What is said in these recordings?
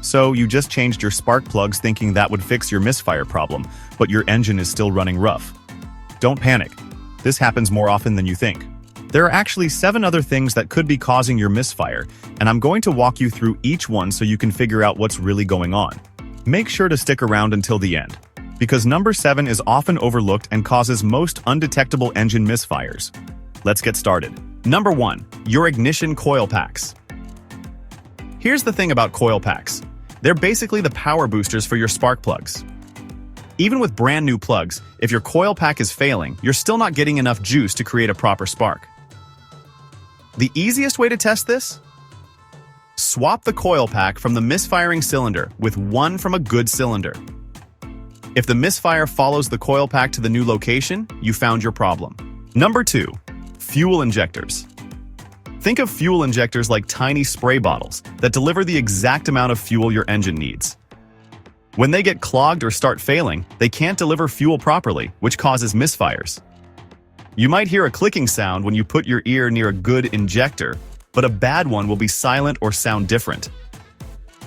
So you just changed your spark plugs thinking that would fix your misfire problem, but your engine is still running rough. Don't panic. This happens more often than you think. There are actually 7 other things that could be causing your misfire, and I'm going to walk you through each one so you can figure out what's really going on. Make sure to stick around until the end, because number 7 is often overlooked and causes most undetectable engine misfires. Let's get started. Number 1. Your ignition coil packs. Here's the thing about coil packs. They're basically the power boosters for your spark plugs. Even with brand new plugs, if your coil pack is failing, you're still not getting enough juice to create a proper spark. The easiest way to test this? Swap the coil pack from the misfiring cylinder with one from a good cylinder. If the misfire follows the coil pack to the new location, you found your problem. Number 2. Fuel injectors. Think of fuel injectors like tiny spray bottles that deliver the exact amount of fuel your engine needs. When they get clogged or start failing, they can't deliver fuel properly, which causes misfires. You might hear a clicking sound when you put your ear near a good injector, but a bad one will be silent or sound different.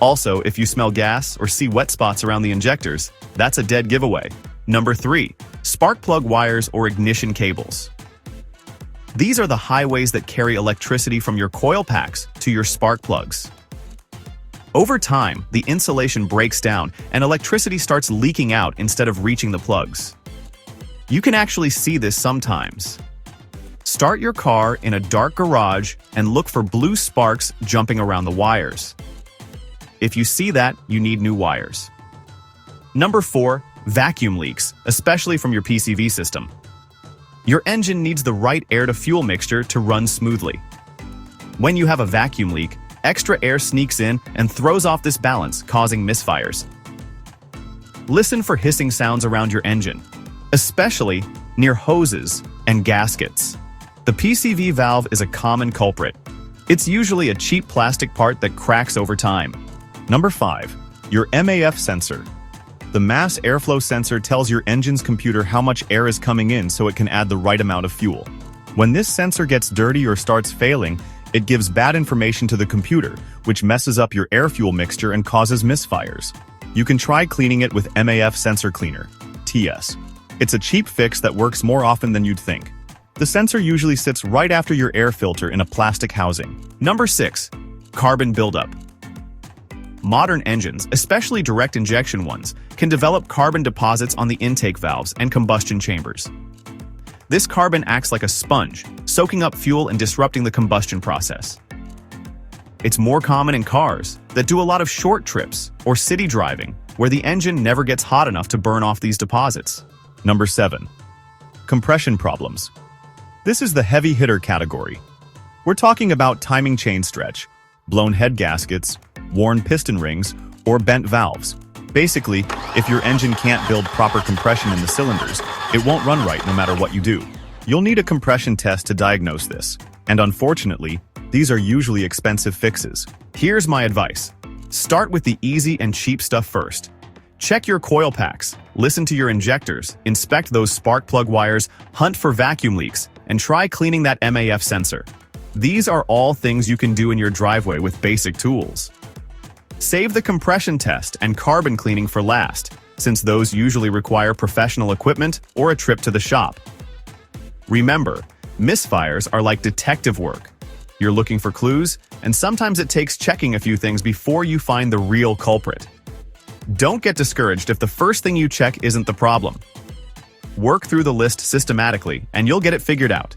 Also, if you smell gas or see wet spots around the injectors, that's a dead giveaway. Number 3. Spark plug wires or ignition cables. These are the highways that carry electricity from your coil packs to your spark plugs. Over time, the insulation breaks down and electricity starts leaking out instead of reaching the plugs. You can actually see this sometimes. Start your car in a dark garage and look for blue sparks jumping around the wires. If you see that, you need new wires. Number 4. Vacuum leaks, especially from your PCV system. Your engine needs the right air-to-fuel mixture to run smoothly. When you have a vacuum leak, extra air sneaks in and throws off this balance, causing misfires. Listen for hissing sounds around your engine, especially near hoses and gaskets. The PCV valve is a common culprit. It's usually a cheap plastic part that cracks over time. Number 5. Your MAF sensor. The mass airflow sensor tells your engine's computer how much air is coming in so it can add the right amount of fuel. When this sensor gets dirty or starts failing, it gives bad information to the computer, which messes up your air-fuel mixture and causes misfires. You can try cleaning it with MAF Sensor Cleaner, TS. It's a cheap fix that works more often than you'd think. The sensor usually sits right after your air filter in a plastic housing. Number 6. Carbon buildup. Modern engines, especially direct injection ones, can develop carbon deposits on the intake valves and combustion chambers. This carbon acts like a sponge, soaking up fuel and disrupting the combustion process. It's more common in cars that do a lot of short trips or city driving, where the engine never gets hot enough to burn off these deposits. Number 7. Compression problems. This is the heavy hitter category. We're talking about timing chain stretch, blown head gaskets, worn piston rings, or bent valves. Basically, if your engine can't build proper compression in the cylinders, it won't run right no matter what you do. You'll need a compression test to diagnose this, and unfortunately, these are usually expensive fixes. Here's my advice. Start with the easy and cheap stuff first. Check your coil packs, listen to your injectors, inspect those spark plug wires, hunt for vacuum leaks, and try cleaning that MAF sensor. These are all things you can do in your driveway with basic tools. Save the compression test and carbon cleaning for last, since those usually require professional equipment or a trip to the shop. Remember, misfires are like detective work. You're looking for clues, and sometimes it takes checking a few things before you find the real culprit. Don't get discouraged if the first thing you check isn't the problem. Work through the list systematically, and you'll get it figured out.